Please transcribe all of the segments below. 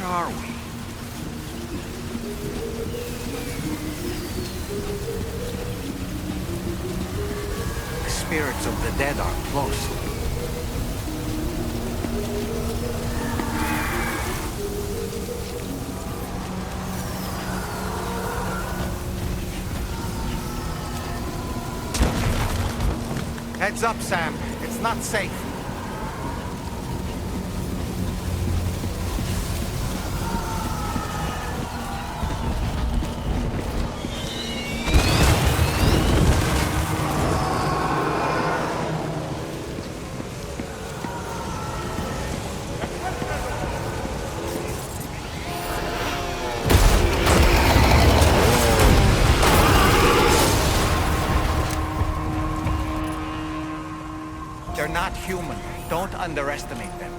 Where are we? The spirits of the dead are close. Heads up, Sam. It's not safe. They're not human. Don't underestimate them.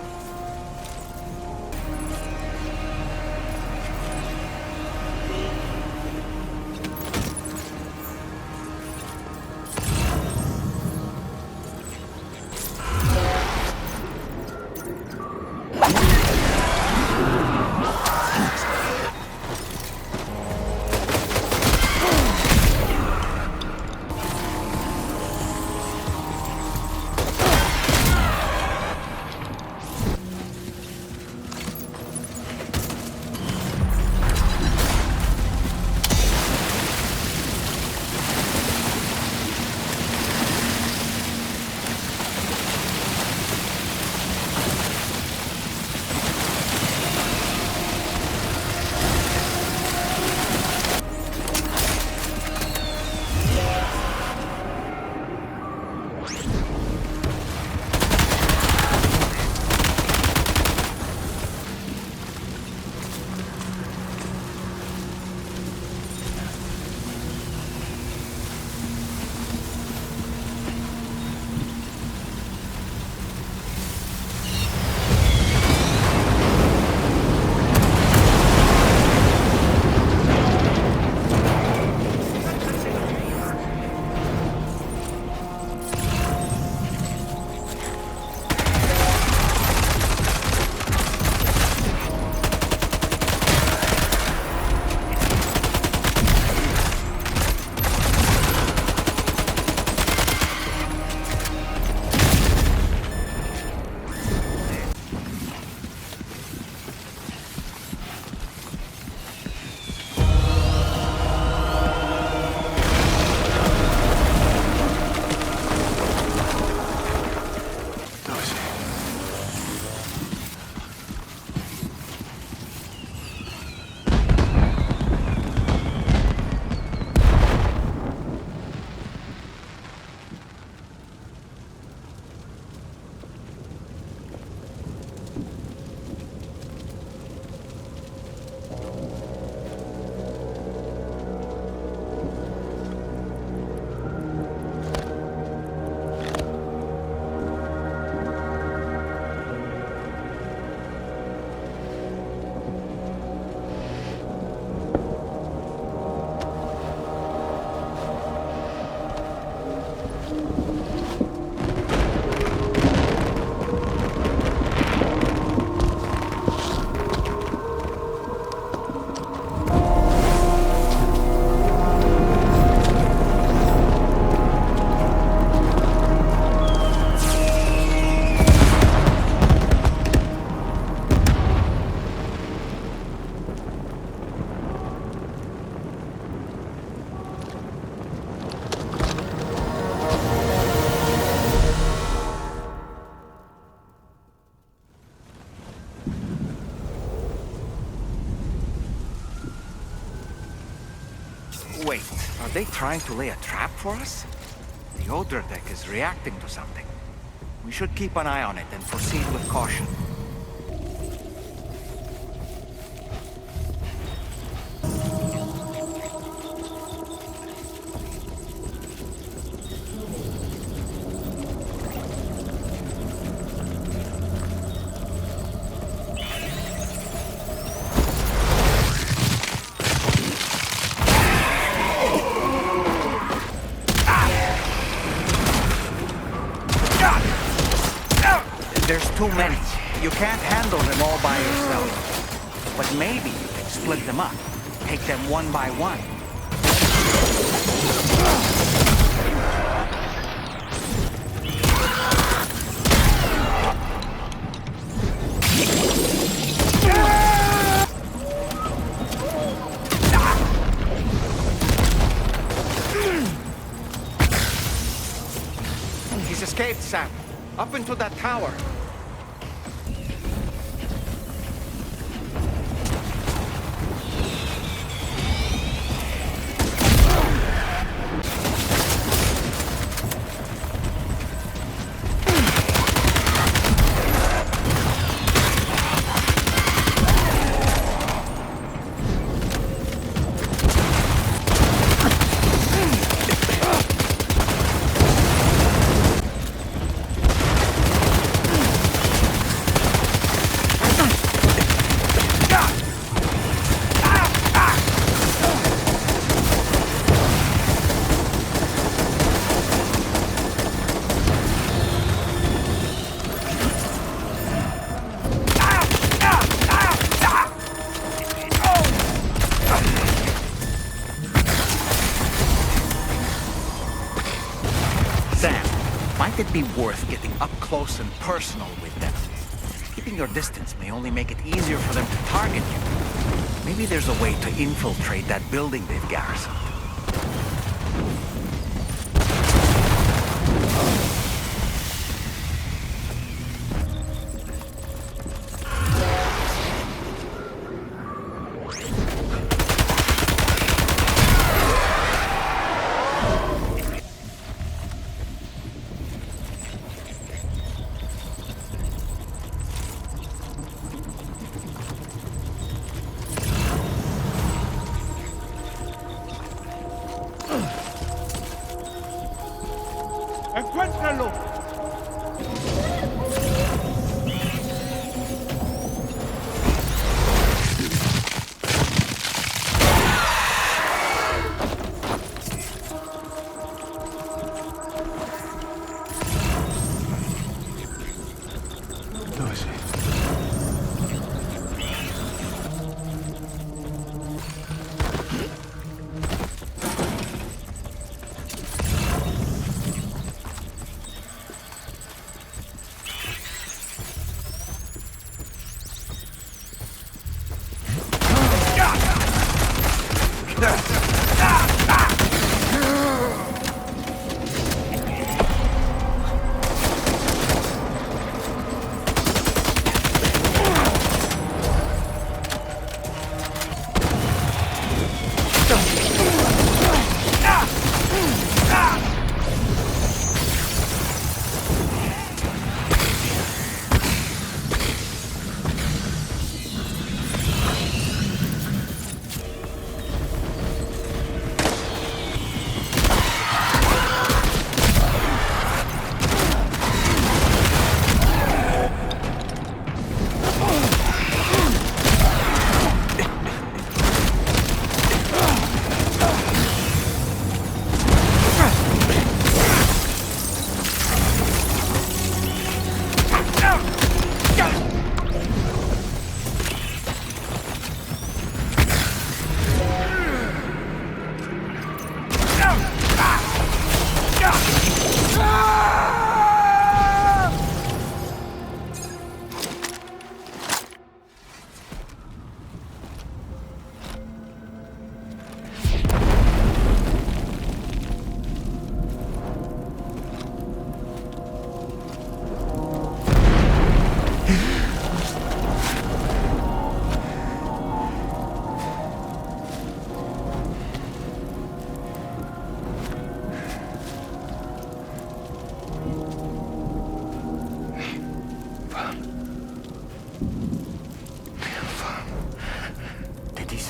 Wait, are they trying to lay a trap for us? The Odra deck is reacting to something. We should keep an eye on it and proceed with caution. There's too many. You can't handle them all by yourself. But maybe you can split them up. Take them one by one. He's escaped, Sam. Up into that tower. Might it be worth getting up close and personal with them? Keeping your distance may only make it easier for them to target you. Maybe there's a way to infiltrate that building they've garrisoned. ¡Encuéntralo!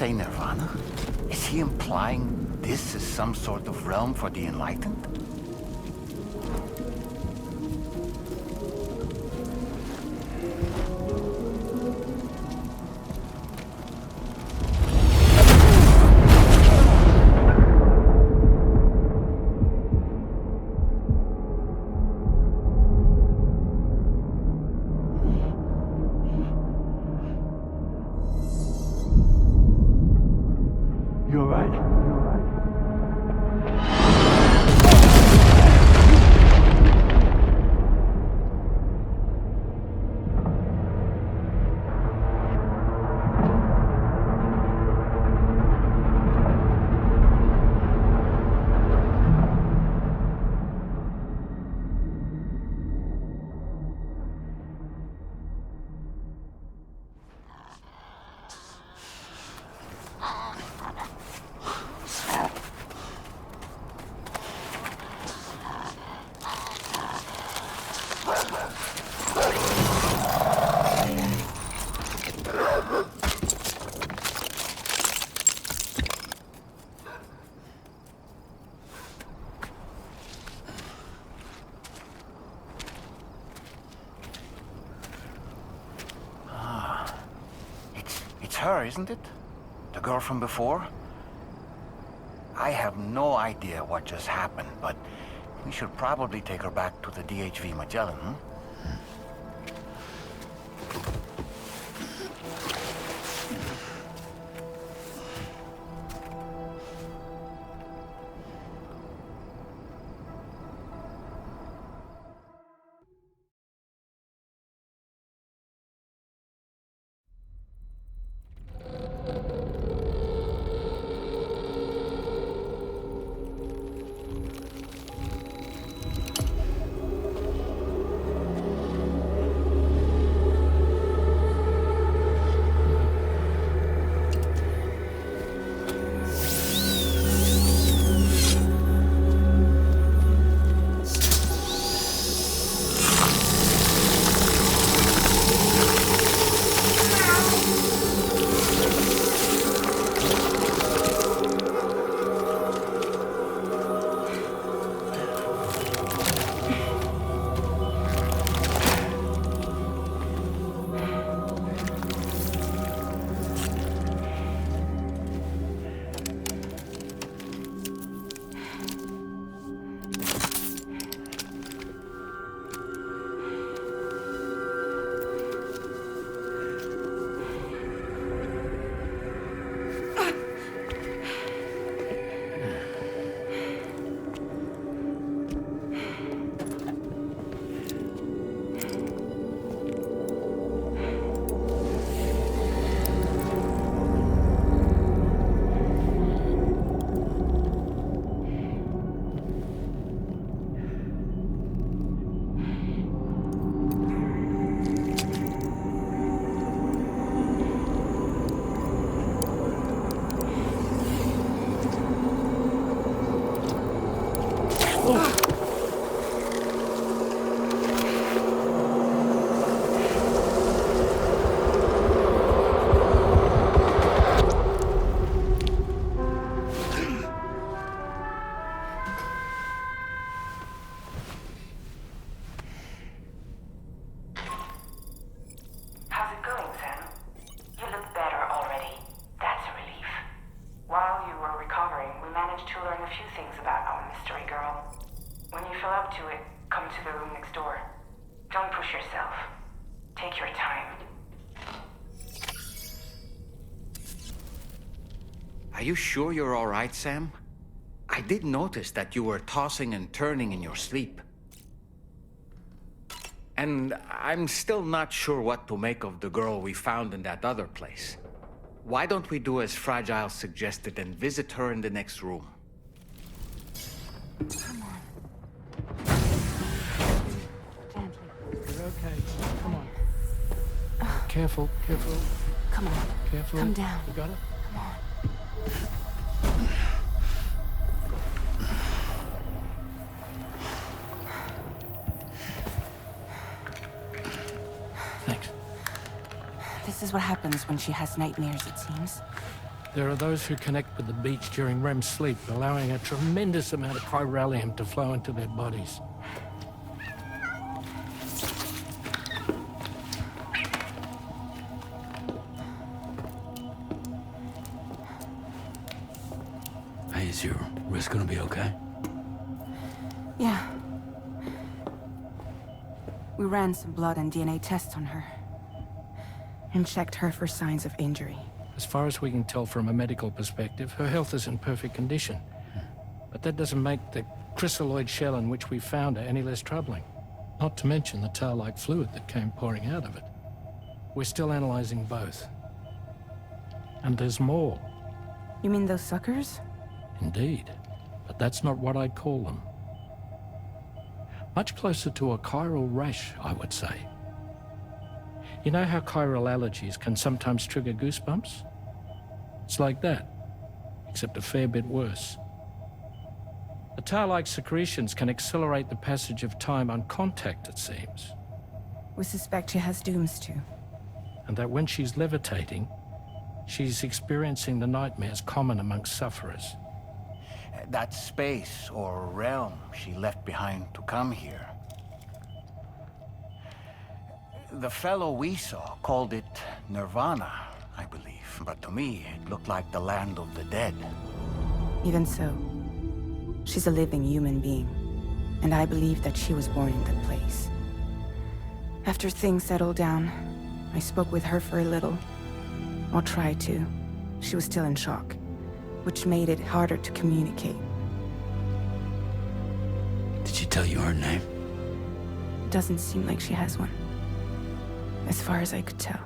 Say Nirvana? Is he implying this is some sort of realm for the enlightened? right. It's her, isn't it? The girl from before? I have no idea what just happened, but we should probably take her back to the DHV Magellan, hmm? Are you sure you're all right, Sam? I did notice that you were tossing and turning in your sleep. And I'm still not sure what to make of the girl we found in that other place. Why don't we do as Fragile suggested and visit her in the next room? Come on. Gently. You're okay. Come on. Careful, careful. Come on. Careful. Come down. You got it? Come on. Thanks. This is what happens when she has nightmares, it seems. There are those who connect with the beach during REM sleep, allowing a tremendous amount of chiralium to flow into their bodies. Hey, is your wrist gonna be okay? Yeah. We ran some blood and DNA tests on her. And checked her for signs of injury. As far as we can tell from a medical perspective, her health is in perfect condition. But that doesn't make the chrysaloid shell in which we found her any less troubling. Not to mention the tail-like fluid that came pouring out of it. We're still analyzing both. And there's more. You mean those suckers? Indeed. But that's not what I'd call them. Much closer to a chiral rash, I would say. You know how chiral allergies can sometimes trigger goosebumps? It's like that, except a fair bit worse. The tail-like secretions can accelerate the passage of time on contact, it seems. We suspect she has dooms too. And that when she's levitating, she's experiencing the nightmares common amongst sufferers. That space or realm she left behind to come here. The fellow we saw called it Nirvana, I believe. But to me, it looked like the land of the dead. Even so, she's a living human being. And I believe that she was born in that place. After things settled down, I spoke with her for a little. Or tried to. She was still in shock, which made it harder to communicate. Did she tell you her name? Doesn't seem like she has one. As far as I could tell.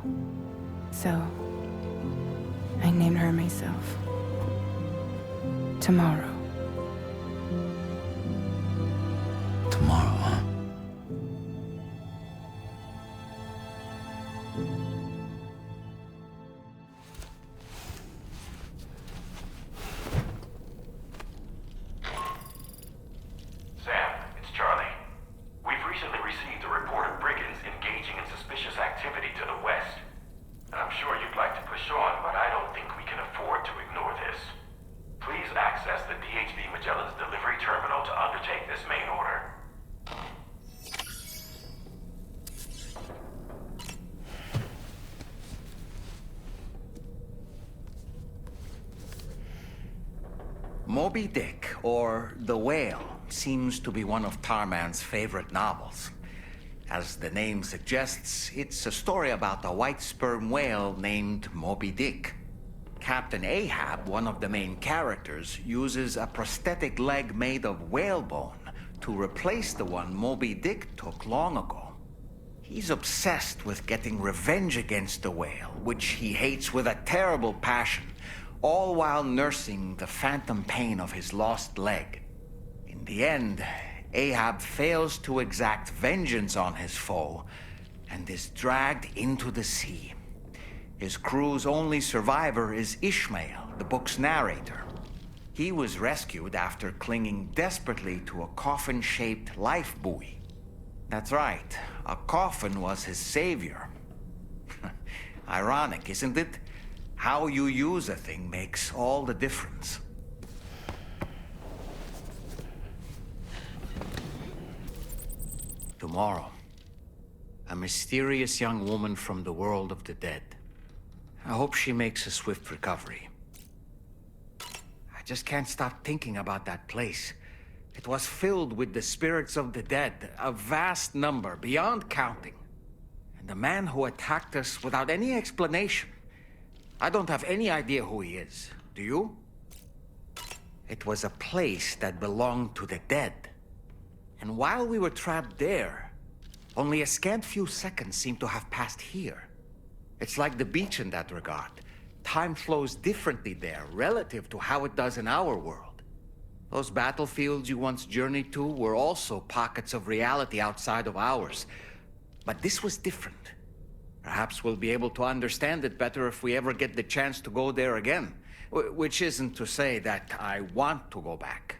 So, I named her myself. Tomorrow. Tomorrow, huh? Sam, it's Charlie. We've recently received a report of brigands engaging in suspicious activity to the west. And I'm sure you'd like to push on, but I don't think we can afford to ignore this. Please access the DHV Magellan's delivery terminal to undertake this main order. Moby Dick, or The Whale, seems to be one of Tarman's favorite novels. As the name suggests, it's a story about a white sperm whale named Moby Dick. Captain Ahab, one of the main characters, uses a prosthetic leg made of whalebone to replace the one Moby Dick took long ago. He's obsessed with getting revenge against the whale, which he hates with a terrible passion, all while nursing the phantom pain of his lost leg. In the end, Ahab fails to exact vengeance on his foe and is dragged into the sea. His crew's only survivor is Ishmael, the book's narrator. He was rescued after clinging desperately to a coffin-shaped life buoy. That's right, a coffin was his savior. Ironic, isn't it? How you use a thing makes all the difference. Tomorrow, a mysterious young woman from the world of the dead. I hope she makes a swift recovery. I just can't stop thinking about that place. It was filled with the spirits of the dead, a vast number, beyond counting. And the man who attacked us without any explanation. I don't have any idea who he is. Do you? It was a place that belonged to the dead. And while we were trapped there, only a scant few seconds seem to have passed here. It's like the beach in that regard. Time flows differently there, relative to how it does in our world. Those battlefields you once journeyed to were also pockets of reality outside of ours. But this was different. Perhaps we'll be able to understand it better if we ever get the chance to go there again. Which isn't to say that I want to go back.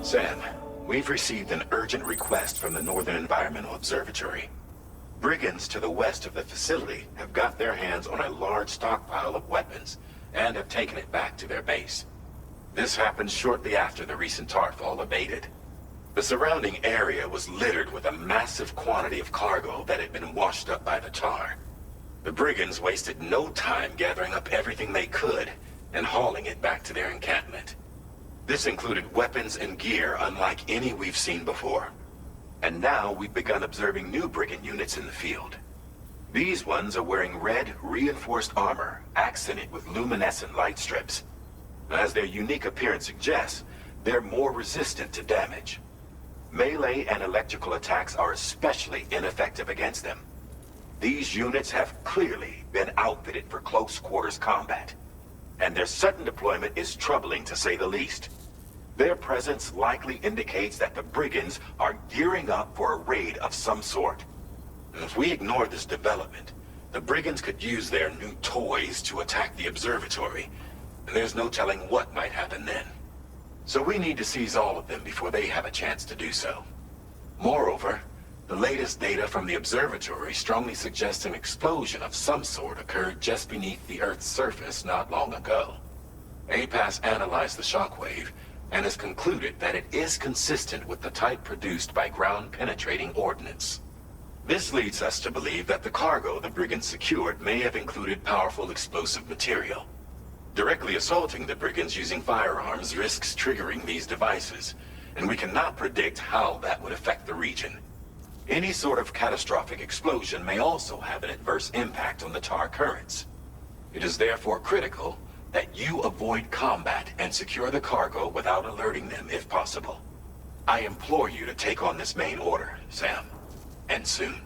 Sam, we've received an urgent request from the Northern Environmental Observatory. Brigands to the west of the facility have got their hands on a large stockpile of weapons and have taken it back to their base. This happened shortly after the recent Tarfall abated. The surrounding area was littered with a massive quantity of cargo that had been washed up by the tar. The brigands wasted no time gathering up everything they could and hauling it back to their encampment. This included weapons and gear unlike any we've seen before. And now we've begun observing new brigand units in the field. These ones are wearing red, reinforced armor, accented with luminescent light strips. As their unique appearance suggests, they're more resistant to damage. Melee and electrical attacks are especially ineffective against them. These units have clearly been outfitted for close quarters combat, and their sudden deployment is troubling to say the least. Their presence likely indicates that the brigands are gearing up for a raid of some sort. If we ignore this development, the brigands could use their new toys to attack the observatory, and there's no telling what might happen then. So we need to seize all of them before they have a chance to do so. Moreover, the latest data from the observatory strongly suggests an explosion of some sort occurred just beneath the Earth's surface not long ago. APAS analyzed the shockwave and has concluded that it is consistent with the type produced by ground-penetrating ordnance. This leads us to believe that the cargo the brigands secured may have included powerful explosive material. Directly assaulting the brigands using firearms risks triggering these devices, and we cannot predict how that would affect the region. Any sort of catastrophic explosion may also have an adverse impact on the tar currents. It is therefore critical that you avoid combat and secure the cargo without alerting them if possible. I implore you to take on this main order, Sam. And soon.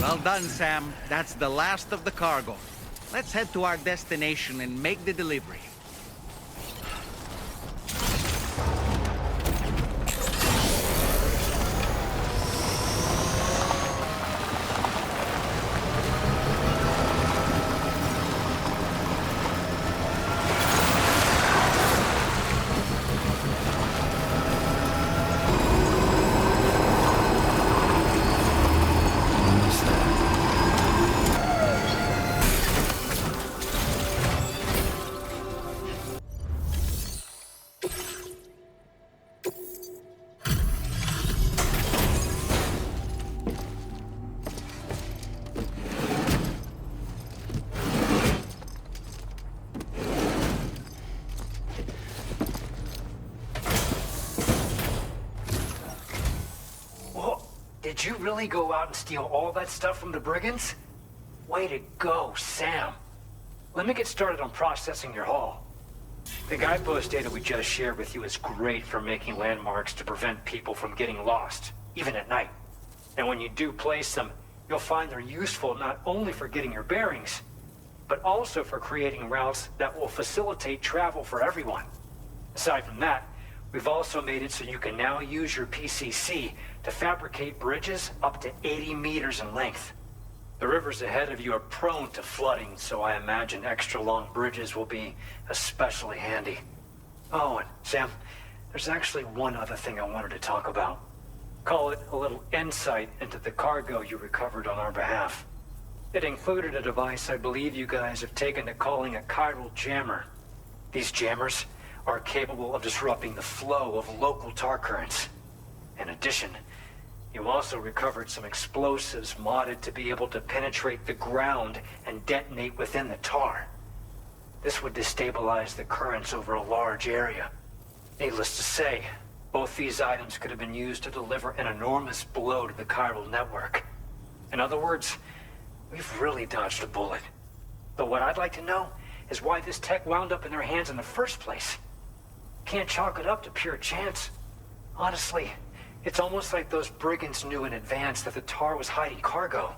Well done, Sam. That's the last of the cargo. Let's head to our destination and make the delivery. Did you really go out and steal all that stuff from the brigands? Way to go, Sam. Let me get started on processing your haul. The guidepost data we just shared with you is great for making landmarks to prevent people from getting lost, even at night. And when you do place them, you'll find they're useful not only for getting your bearings, but also for creating routes that will facilitate travel for everyone. Aside from that, we've also made it so you can now use your PCC to fabricate bridges up to 80 meters in length. The rivers ahead of you are prone to flooding, so I imagine extra long bridges will be especially handy. Oh, and Sam, there's actually one other thing I wanted to talk about. Call it a little insight into the cargo you recovered on our behalf. It included a device I believe you guys have taken to calling a chiral jammer. These jammers are capable of disrupting the flow of local tar currents. In addition, you also recovered some explosives modded to be able to penetrate the ground and detonate within the tar. This would destabilize the currents over a large area. Needless to say, both these items could have been used to deliver an enormous blow to the chiral network. In other words, we've really dodged a bullet. But what I'd like to know is why this tech wound up in their hands in the first place. Can't chalk it up to pure chance. Honestly, it's almost like those brigands knew in advance that the tar was hiding cargo.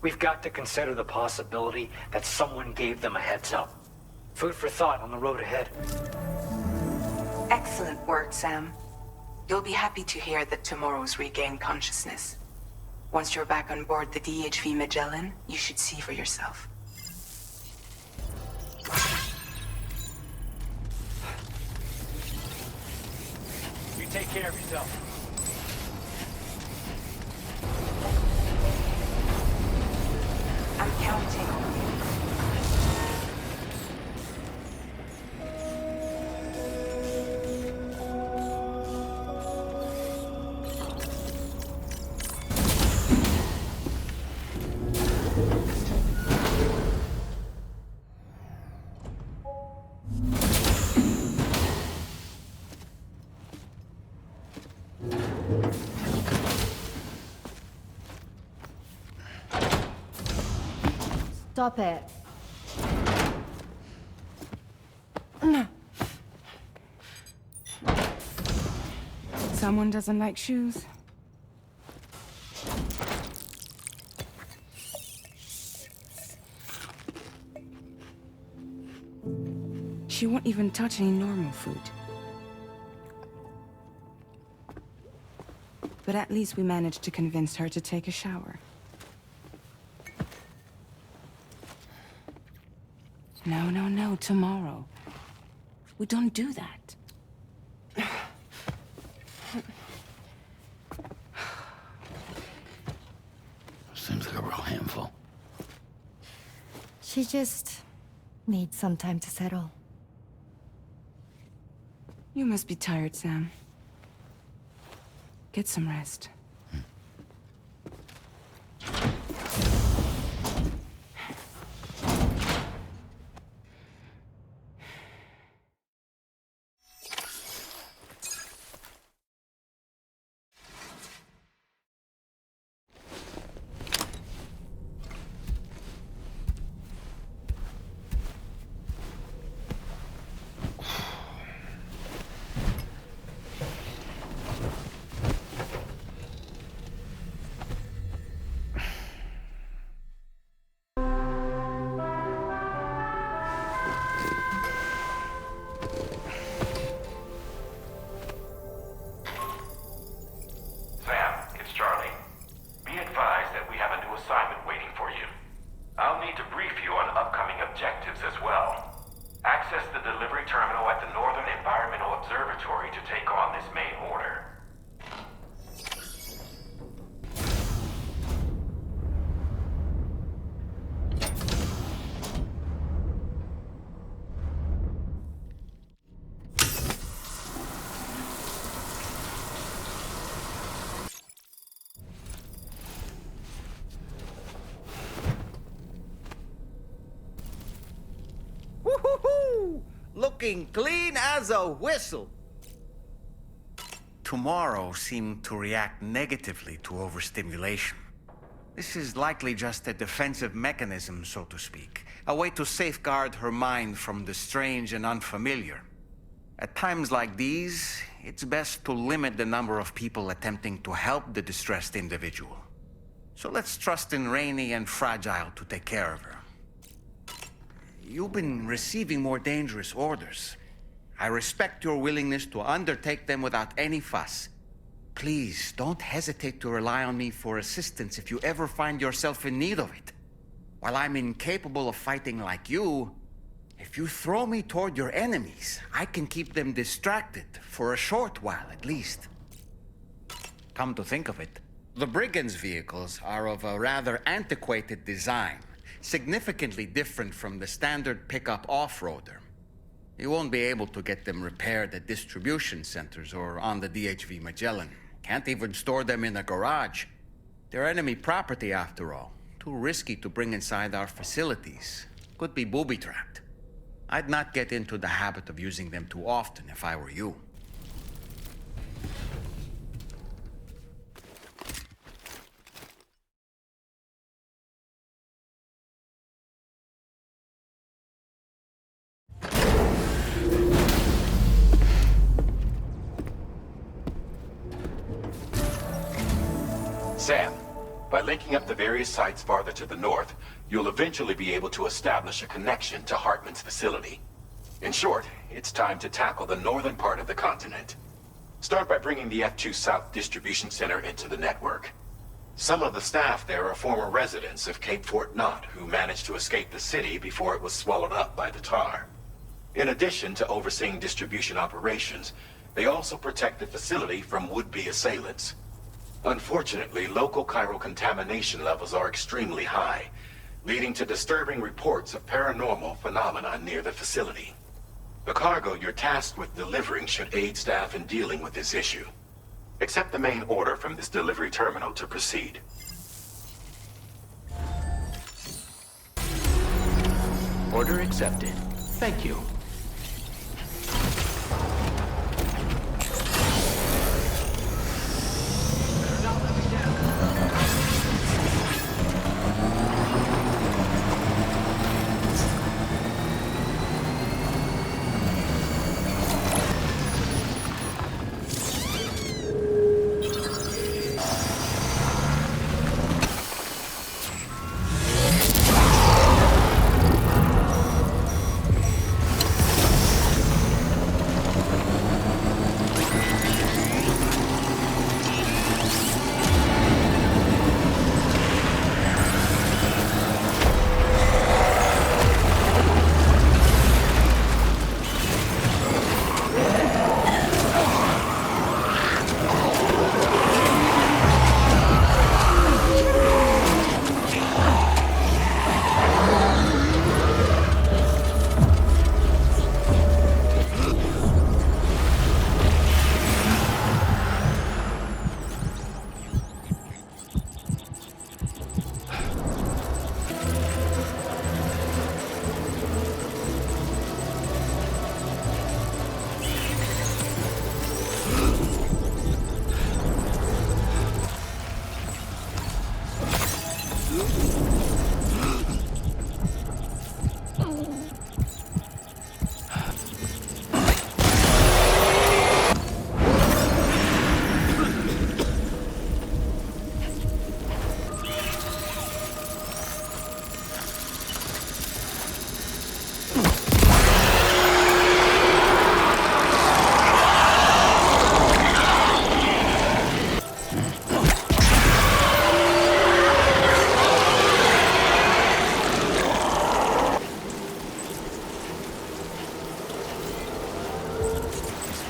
We've got to consider the possibility that someone gave them a heads up. Food for thought on the road ahead. Excellent work, Sam. You'll be happy to hear that tomorrow's regained consciousness. Once you're back on board the DHV Magellan, you should see for yourself. You take care of yourself. I'm counting on you. Stop it. Someone doesn't like shoes. She won't even touch any normal food. But at least we managed to convince her to take a shower. No, tomorrow. We don't do that. Seems like a real handful. She just needs some time to settle. You must be tired, Sam. Get some rest. looking clean as a whistle. Tomorrow seemed to react negatively to overstimulation. This is likely just a defensive mechanism, so to speak. A way to safeguard her mind from the strange and unfamiliar. At times like these, it's best to limit the number of people attempting to help the distressed individual. So let's trust in Rainey and Fragile to take care of her. You've been receiving more dangerous orders. I respect your willingness to undertake them without any fuss. Please, don't hesitate to rely on me for assistance if you ever find yourself in need of it. While I'm incapable of fighting like you, if you throw me toward your enemies, I can keep them distracted, for a short while at least. Come to think of it, the Brigands' vehicles are of a rather antiquated design, significantly different from the standard pickup off-roader. You won't be able to get them repaired at distribution centers or on the DHV Magellan. Can't even store them in a garage. They're enemy property after all. Too risky to bring inside our facilities. Could be booby-trapped. I'd not get into the habit of using them too often if I were you. Sam, by linking up the various sites farther to the north, you'll eventually be able to establish a connection to Hartman's facility. In short, it's time to tackle the northern part of the continent. Start by bringing the F2 South Distribution Center into the network. Some of the staff there are former residents of Cape Fort Knott who managed to escape the city before it was swallowed up by the tar. In addition to overseeing distribution operations, they also protect the facility from would-be assailants. Unfortunately, local chiral contamination levels are extremely high, leading to disturbing reports of paranormal phenomena near the facility. The cargo you're tasked with delivering should aid staff in dealing with this issue. Accept the main order from this delivery terminal to proceed. Order accepted. Thank you.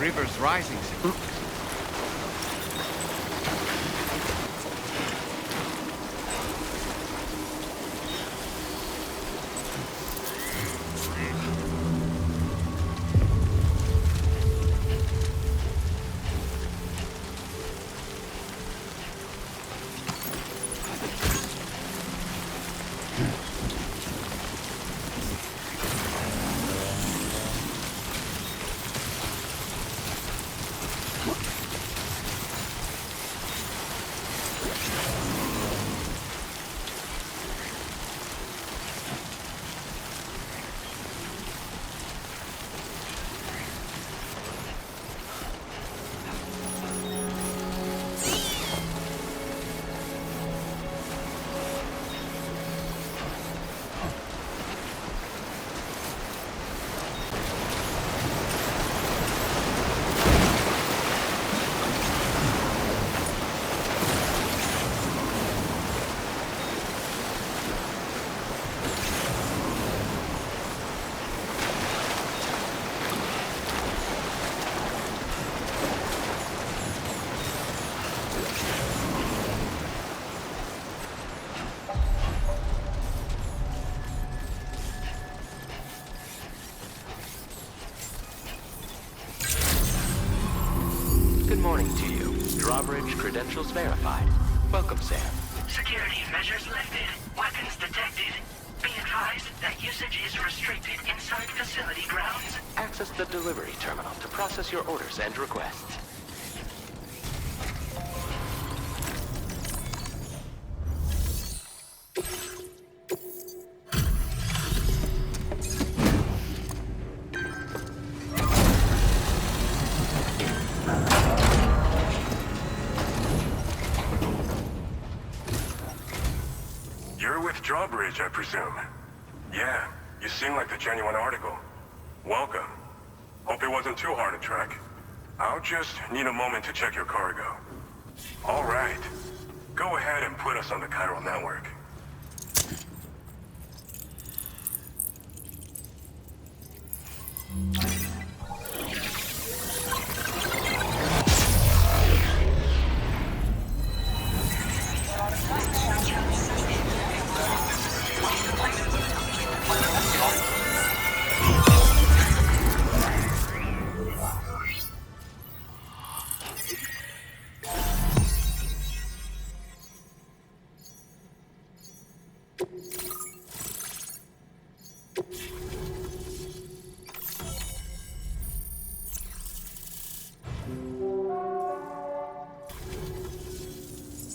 River's rising. credentials verified. Welcome, Sam. Security measures lifted. Weapons detected. Be advised that usage is restricted inside facility grounds. Access the delivery terminal to process your orders and requests. Drawbridge, I presume. Yeah, you seem like the genuine article. Welcome. Hope it wasn't too hard to track. I'll just need a moment to check your cargo. All right. Go ahead and put us on the chiral network.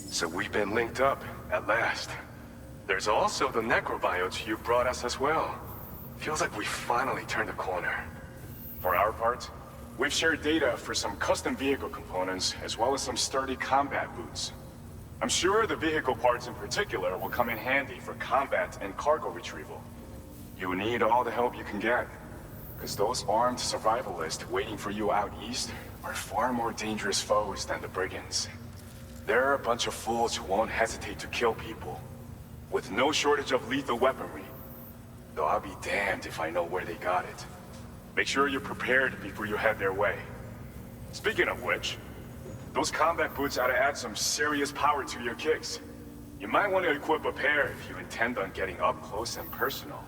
So we've been linked up, at last. There's also the necrobiotes you brought us as well. Feels like we finally turned a corner. For our part, we've shared data for some custom vehicle components, as well as some sturdy combat boots. I'm sure the vehicle parts in particular will come in handy for combat and cargo retrieval. You need all the help you can get, because those armed survivalists waiting for you out east are far more dangerous foes than the brigands. They're a bunch of fools who won't hesitate to kill people, with no shortage of lethal weaponry. Though I'll be damned if I know where they got it. Make sure you're prepared before you head their way. Speaking of which, those combat boots ought to add some serious power to your kicks. You might want to equip a pair if you intend on getting up close and personal.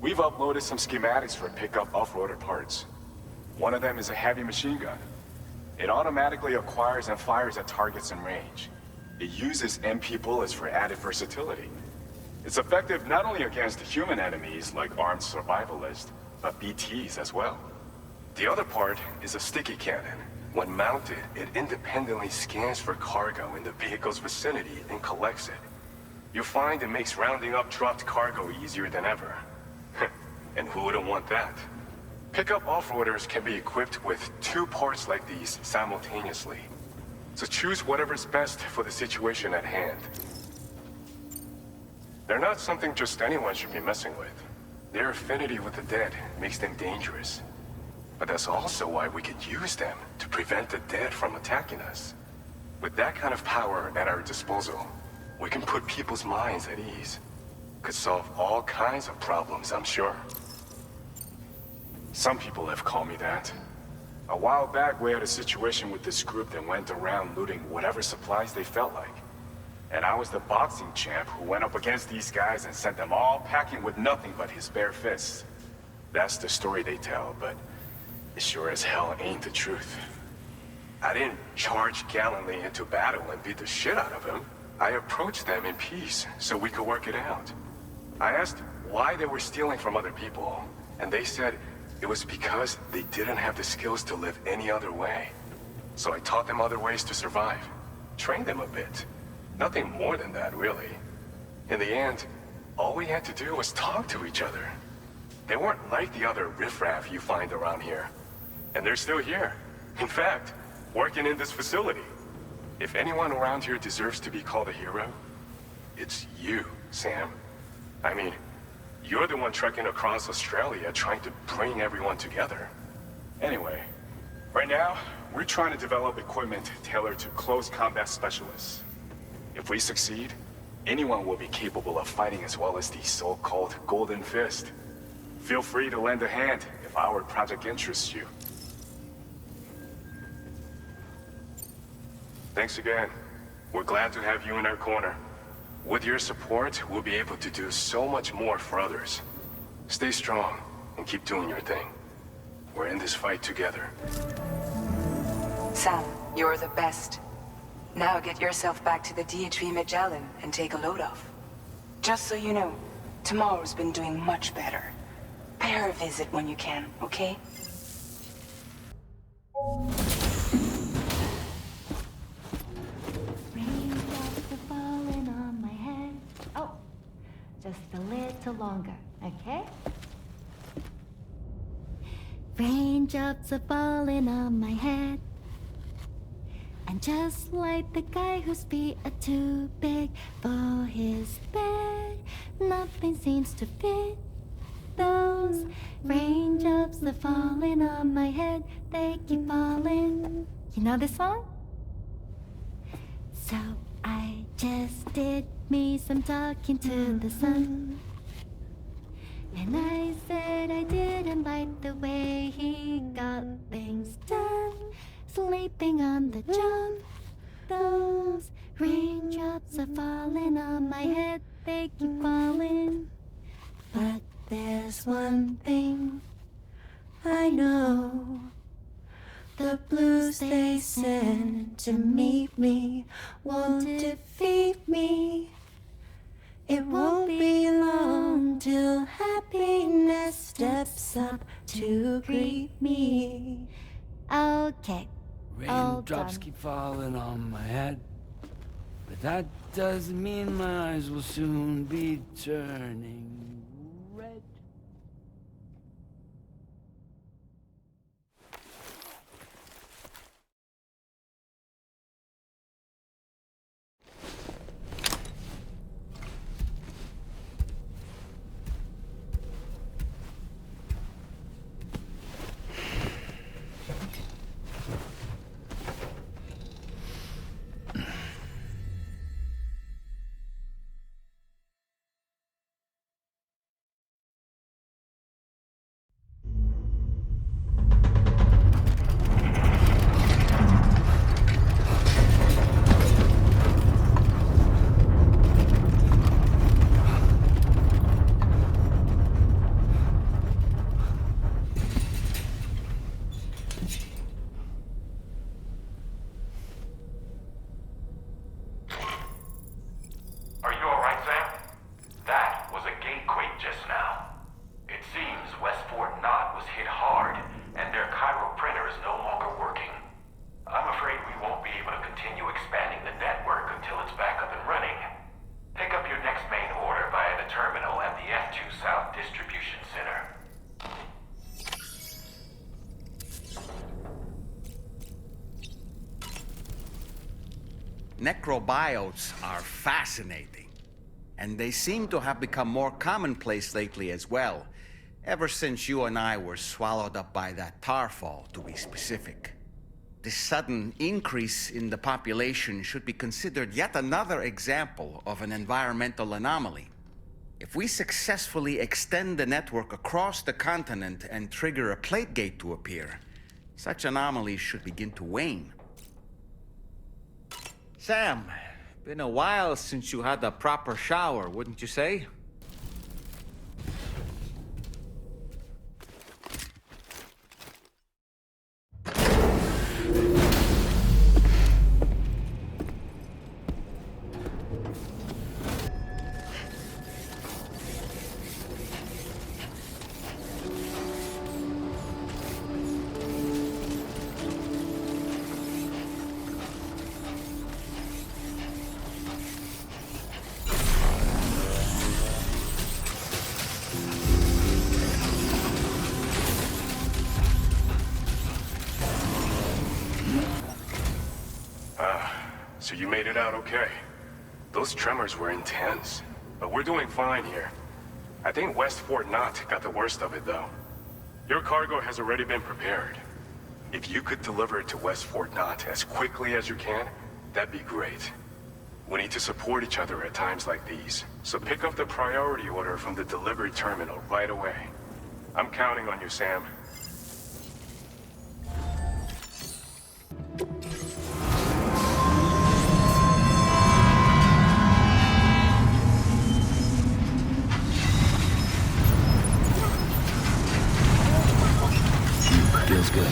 We've uploaded some schematics for pickup off-roader parts. One of them is a heavy machine gun. It automatically acquires and fires at targets in range. It uses MP bullets for added versatility. It's effective not only against human enemies like armed survivalists, but BTs as well. The other part is a sticky cannon. When mounted, it independently scans for cargo in the vehicle's vicinity and collects it. You'll find it makes rounding up dropped cargo easier than ever. And who wouldn't want that? Pickup off-roaders can be equipped with 2 parts like these simultaneously. So choose whatever's best for the situation at hand. They're not something just anyone should be messing with. Their affinity with the dead makes them dangerous. But that's also why we can use them to prevent the dead from attacking us. With that kind of power at our disposal, we can put people's minds at ease. Could solve all kinds of problems, I'm sure. Some people have called me that. A while back, we had a situation with this group that went around looting whatever supplies they felt like. And I was the boxing champ who went up against these guys and sent them all packing with nothing but his bare fists. That's the story they tell, but it sure as hell ain't the truth. I didn't charge gallantly into battle and beat the shit out of them. I approached them in peace so we could work it out. I asked why they were stealing from other people, and they said it was because they didn't have the skills to live any other way. So I taught them other ways to survive. Trained them a bit. Nothing more than that, really. In the end, all we had to do was talk to each other. They weren't like the other riffraff you find around here. And they're still here. In fact, working in this facility. If anyone around here deserves to be called a hero, it's you, Sam. I mean, you're the one trekking across Australia trying to bring everyone together. Anyway, right now, we're trying to develop equipment tailored to close combat specialists. If we succeed, anyone will be capable of fighting as well as the so-called Golden Fist. Feel free to lend a hand if our project interests you. Thanks again. We're glad to have you in our corner. With your support, we'll be able to do so much more for others. Stay strong and keep doing your thing. We're in this fight together. Sam, you're the best. Now get yourself back to the DHV Magellan and take a load off. Just so you know, tomorrow's been doing much better. Pay her a visit when you can, okay? Raindrops are falling on my head. Oh, just a little longer, okay? Raindrops are falling on my head. And just like the guy whose feet are too big for his bed, nothing seems to fit. Those raindrops are falling on my head, they keep falling. You know this song? So I just did me some talking to the sun. And I said I didn't like the way he got things done. Sleeping on the job. Those raindrops are falling on my head, they keep falling. But there's one thing I know. The blues they send to meet me won't defeat me. It won't be long till happiness steps up to greet me. Okay. Raindrops keep falling on my head, but that doesn't mean my eyes will soon be turning red. Necrobiotes are fascinating, and they seem to have become more commonplace lately as well, ever since you and I were swallowed up by that tarfall, to be specific. This sudden increase in the population should be considered yet another example of an environmental anomaly. If we successfully extend the network across the continent and trigger a plate gate to appear, such anomalies should begin to wane. Sam, been a while since you had a proper shower, wouldn't you say? So you made it out okay. Those tremors were intense, but we're doing fine here. I think West Fort Knott got the worst of it, though. Your cargo has already been prepared. If you could deliver it to West Fort Knott as quickly as you can, that'd be great. We need to support each other at times like these, so pick up the priority order from the delivery terminal right away. I'm counting on you, Sam. Feels good.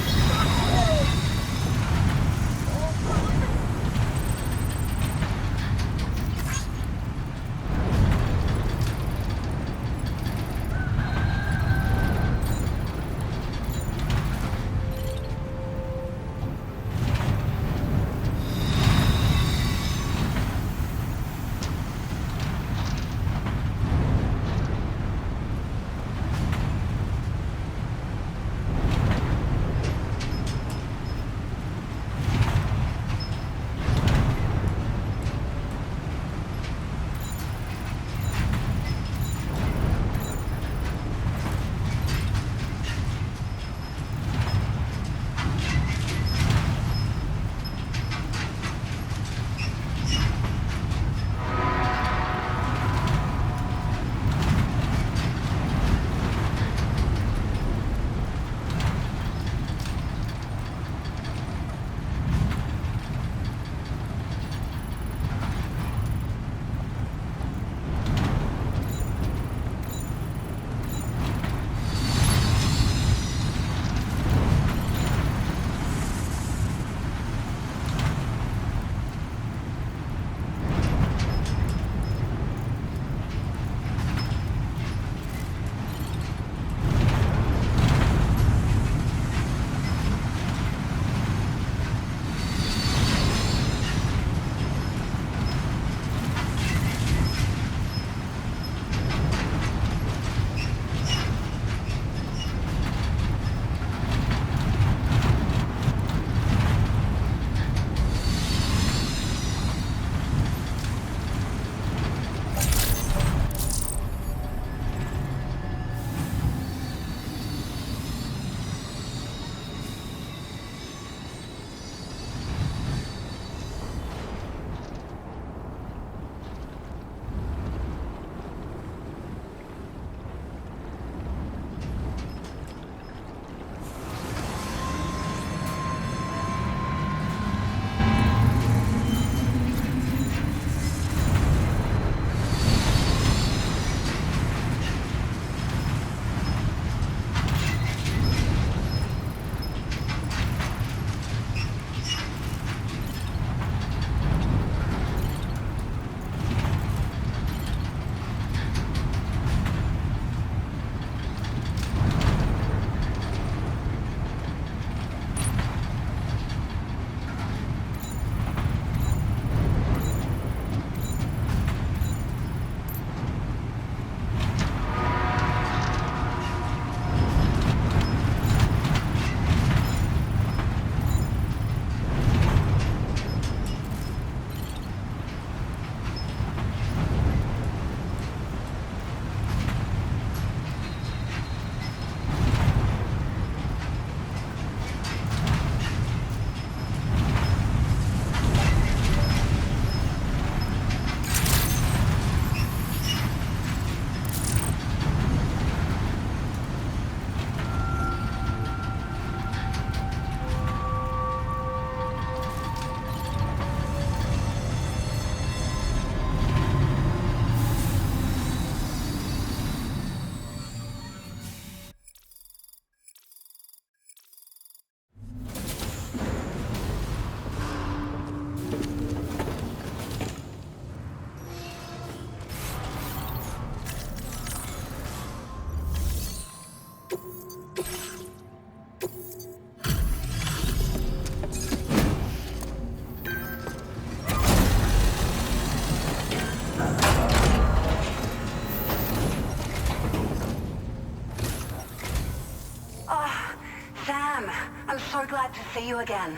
see you again.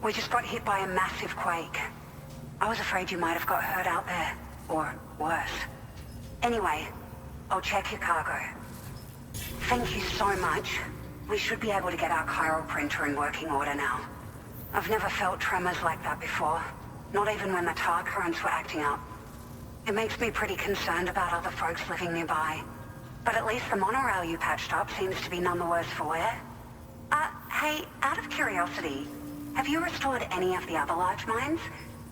We just got hit by a massive quake. I was afraid you might have got hurt out there. Or worse. Anyway, I'll check your cargo. Thank you so much. We should be able to get our chiral printer in working order now. I've never felt tremors like that before. Not even when the tar currents were acting up. It makes me pretty concerned about other folks living nearby. But at least the monorail you patched up seems to be none the worse for wear. Hey, out of curiosity, have you restored any of the other large mines?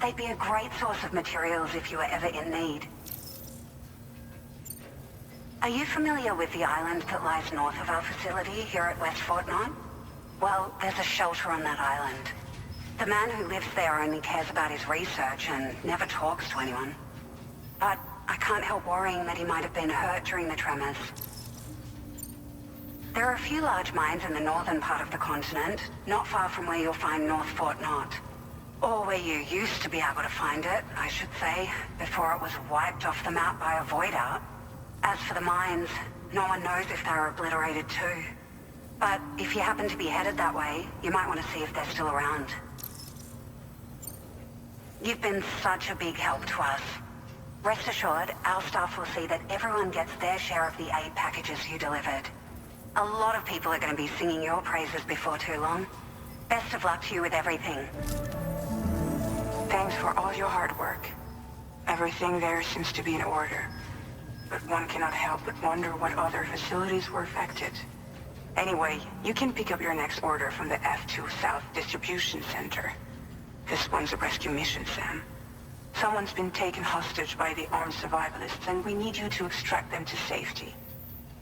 They'd be a great source of materials if you were ever in need. Are you familiar with the island that lies north of our facility here at West Fort Knott? Well, there's a shelter on that island. The man who lives there only cares about his research and never talks to anyone. But I can't help worrying that he might have been hurt during the tremors. There are a few large mines in the northern part of the continent, not far from where you'll find North Fort Knott. Or where you used to be able to find it, I should say, before it was wiped off the map by a void out. As for the mines, no one knows if they were obliterated too. But if you happen to be headed that way, you might want to see if they're still around. You've been such a big help to us. Rest assured, our staff will see that everyone gets their share of the aid packages you delivered. A lot of people are going to be singing your praises before too long. Best of luck to you with everything. Thanks for all your hard work. Everything there seems to be in order. But one cannot help but wonder what other facilities were affected. Anyway, you can pick up your next order from the F2 South Distribution Center. This one's a rescue mission, Sam. Someone's been taken hostage by the armed survivalists, and we need you to extract them to safety.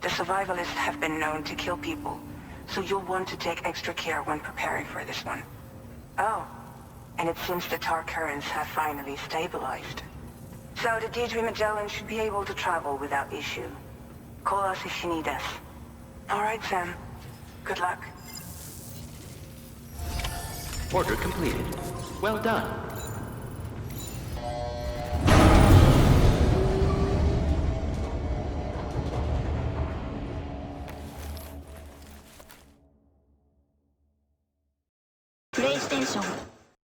The survivalists have been known to kill people, so you'll want to take extra care when preparing for this one. Oh, and it seems the tar currents have finally stabilized. So the Deirdre Magellan should be able to travel without issue. Call us if you need us. All right, Sam. Good luck. Order completed. Well done.